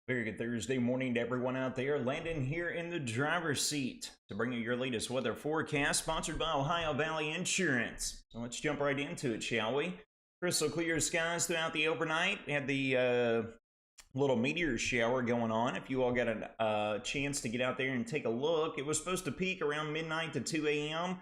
Very good Thursday morning to everyone out there. Landon here in the driver's seat to bring you your latest weather forecast, sponsored by Ohio Valley Insurance. So let's jump right into it, shall we? Crystal clear skies throughout the overnight. We had the little meteor shower going on. If you all got a chance to get out there and take a look, it was supposed to peak around midnight to 2 a.m.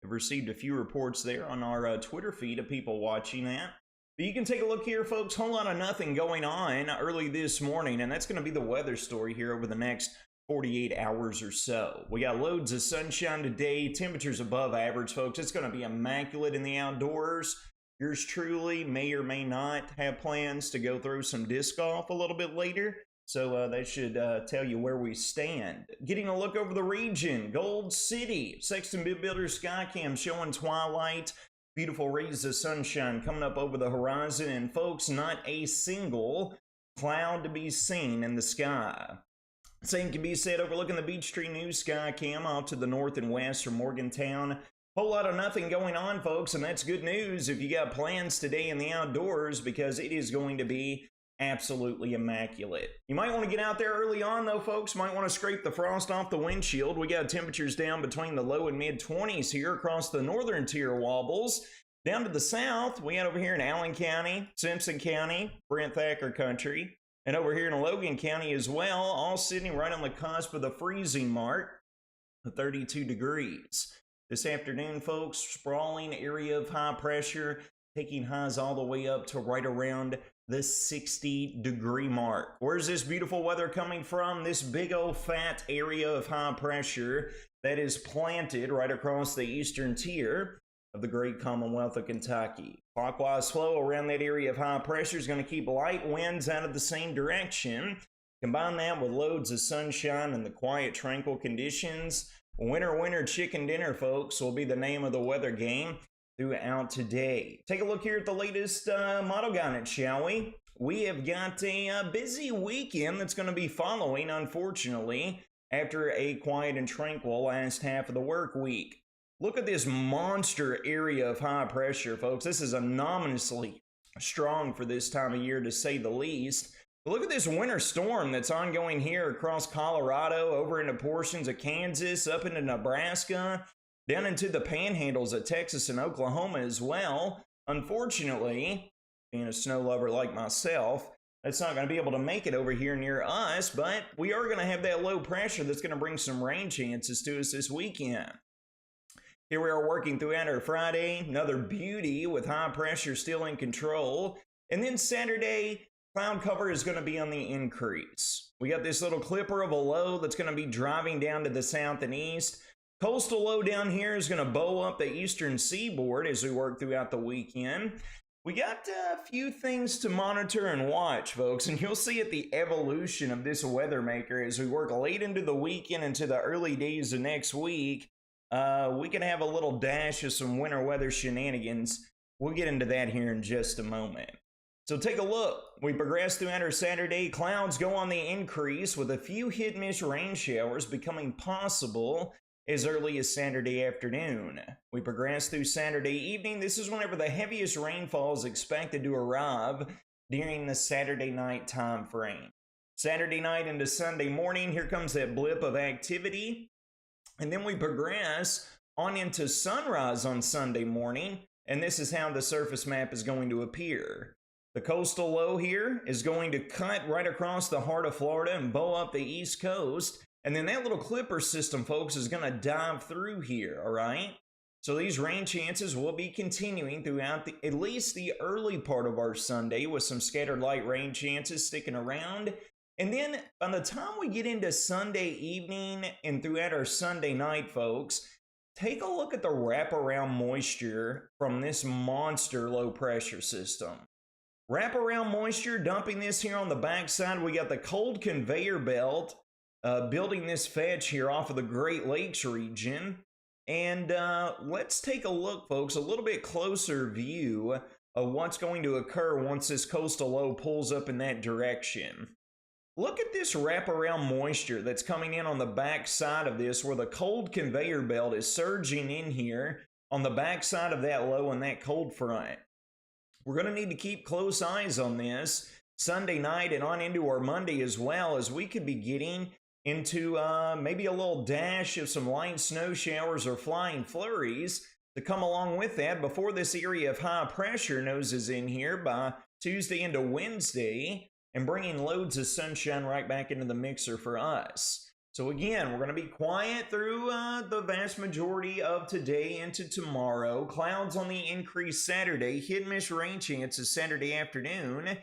I've received a few reports there on our Twitter feed of people watching that. But you can take a look here, folks. Whole lot of nothing going on early this morning, and that's going to be the weather story here over the next 48 hours or so. We got loads of sunshine today, temperatures above average, folks. It's going to be immaculate in the outdoors. Yours truly may or may not have plans to go through some disc golf a little bit later, so that should tell you where we stand. Getting a look over the region, Gold City, Sexton Bid Builder Skycam showing twilight. Beautiful rays of sunshine coming up over the horizon, and folks, not a single cloud to be seen in the sky. Same can be said overlooking the Beechtree News Sky Cam off to the north and west from Morgantown. Whole lot of nothing going on, folks, and that's good news if you got plans today in the outdoors, because it is going to be absolutely immaculate. You might want to get out there early on, though, folks. Might want to scrape the frost off the windshield. We got temperatures down between the low and mid 20s here across the northern tier wobbles. Down to the south, we got over here in Allen County, Simpson County, Brent Thacker country, and over here in Logan County as well, all sitting right on the cusp of the freezing mark of 32 degrees. This afternoon, folks, sprawling area of high pressure, taking highs all the way up to right around the 60-degree mark. Where's this beautiful weather coming from? This big old fat area of high pressure that is planted right across the eastern tier of the great Commonwealth of Kentucky. Clockwise flow around that area of high pressure is going to keep light winds out of the same direction. Combine that with loads of sunshine and the quiet, tranquil conditions. Winter, winter, chicken dinner, folks, will be the name of the weather game throughout today. Take a look here at the latest model guidance, shall we? We have got a busy weekend that's going to be following, unfortunately, after a quiet and tranquil last half of the work week. Look at this monster area of high pressure, folks. This is anomalously strong for this time of year, to say the least. But look at this winter storm that's ongoing here across Colorado, over into portions of Kansas, up into Nebraska, down into the panhandles of Texas and Oklahoma as well. Unfortunately, being a snow lover like myself, that's not going to be able to make it over here near us, but we are going to have that low pressure that's going to bring some rain chances to us this weekend. Here we are working throughout our Friday, another beauty with high pressure still in control. And then Saturday, cloud cover is going to be on the increase. We got this little clipper of a low that's going to be driving down to the south and east. Coastal low down here is going to bow up the eastern seaboard as we work throughout the weekend. We got a few things to monitor and watch, folks, and you'll see it the evolution of this weather maker as we work late into the weekend into the early days of next week. We can have a little dash of some winter weather shenanigans. We'll get into that here in just a moment. So take a look. We progress throughout our Saturday. Clouds go on the increase with a few hit-miss rain showers becoming possible as early as Saturday afternoon. We progress through Saturday evening. This is whenever the heaviest rainfall is expected to arrive during the Saturday night time frame. Saturday night into Sunday morning, here comes that blip of activity. And then we progress on into sunrise on Sunday morning, and this is how the surface map is going to appear. The coastal low here is going to cut right across the heart of Florida and bow up the east coast. And then that little clipper system, folks, is going to dive through here, all right? So these rain chances will be continuing throughout at least the early part of our Sunday, with some scattered light rain chances sticking around. And then by the time we get into Sunday evening and throughout our Sunday night, folks, take a look at the wraparound moisture from this monster low pressure system. Wraparound moisture dumping this here on the backside. We got the cold conveyor belt building this fetch here off of the Great Lakes region. And let's take a look, folks, a little bit closer view of what's going to occur once this coastal low pulls up in that direction. Look at this wraparound moisture that's coming in on the back side of this, where the cold conveyor belt is surging in here on the back side of that low and that cold front. We're going to need to keep close eyes on this Sunday night and on into our Monday as well, as we could be getting into maybe a little dash of some light snow showers or flying flurries to come along with that before this area of high pressure noses in here by Tuesday into Wednesday and bringing loads of sunshine right back into the mixer for us. So again, we're going to be quiet through the vast majority of today into tomorrow. Clouds on the increase Saturday, hit and miss rain chances Saturday afternoon,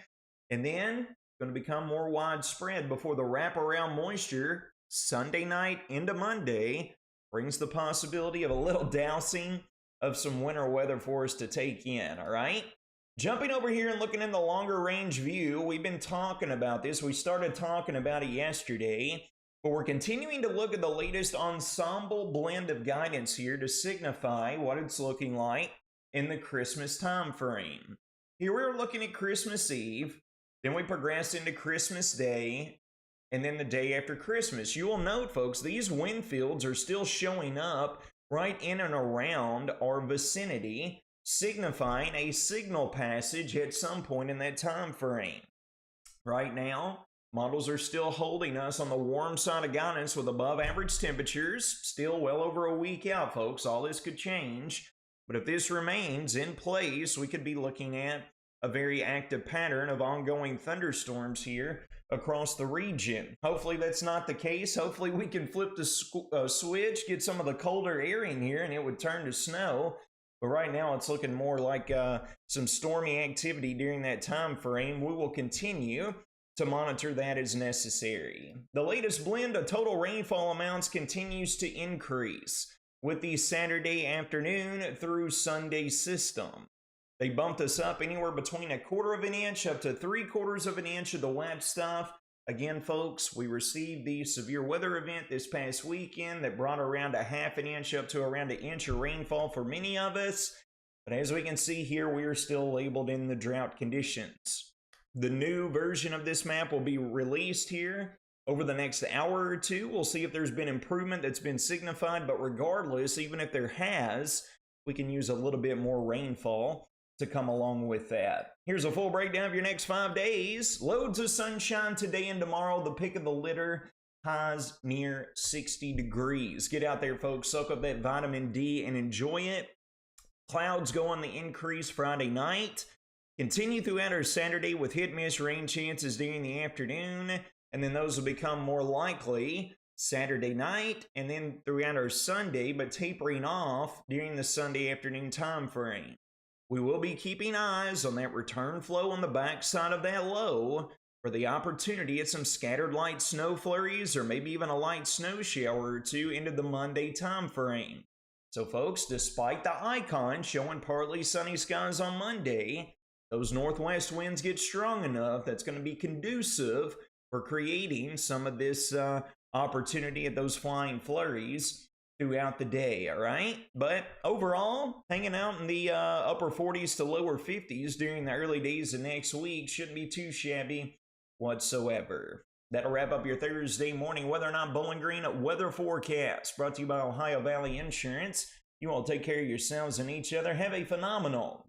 and then going to become more widespread before the wraparound moisture Sunday night into Monday brings the possibility of a little dousing of some winter weather for us to take in, all right? Jumping over here and looking in the longer range view, we've been talking about this. We started talking about it yesterday. But we're continuing to look at the latest ensemble blend of guidance here to signify what it's looking like in the Christmas time frame. Here we're looking at Christmas Eve, then we progress into Christmas Day, and then the day after Christmas. You will note, folks, these wind fields are still showing up right in and around our vicinity, signifying a signal passage at some point in that time frame. Right now, models are still holding us on the warm side of guidance with above average temperatures, still well over a week out, folks. All this could change. But if this remains in place, we could be looking at a very active pattern of ongoing thunderstorms here across the region. Hopefully that's not the case. Hopefully we can flip the switch, get some of the colder air in here, and it would turn to snow. But right now it's looking more like some stormy activity during that time frame. We will continue to monitor that as necessary. The latest blend of total rainfall amounts continues to increase with the Saturday afternoon through Sunday system. They bumped us up anywhere between 1/4 of an inch up to 3/4 of an inch of the wet stuff. Again, folks, we received the severe weather event this past weekend that brought around 1/2 an inch up to around 1 inch of rainfall for many of us. But as we can see here, we are still labeled in the drought conditions. The new version of this map will be released here over the next hour or two. We'll see if there's been improvement that's been signified, but regardless, even if there has, we can use a little bit more rainfall to come along with that. Here's a full breakdown of your next 5 days. Loads of sunshine today and tomorrow. The pick of the litter, highs near 60 degrees. Get out there, folks. Soak up that vitamin D and enjoy it. Clouds go on the increase Friday night. Continue throughout our Saturday with hit-miss rain chances during the afternoon, and then those will become more likely Saturday night and then throughout our Sunday, but tapering off during the Sunday afternoon time frame. We will be keeping eyes on that return flow on the backside of that low for the opportunity at some scattered light snow flurries or maybe even a light snow shower or two into the Monday time frame. So folks, despite the icon showing partly sunny skies on Monday, those northwest winds get strong enough that's going to be conducive for creating some of this opportunity at those flying flurries throughout the day, all right? But overall, hanging out in the upper 40s to lower 50s during the early days of next week shouldn't be too shabby whatsoever. That'll wrap up your Thursday morning Weather Not Bowling Green weather forecast, brought to you by Ohio Valley Insurance. You all take care of yourselves and each other. Have a phenomenal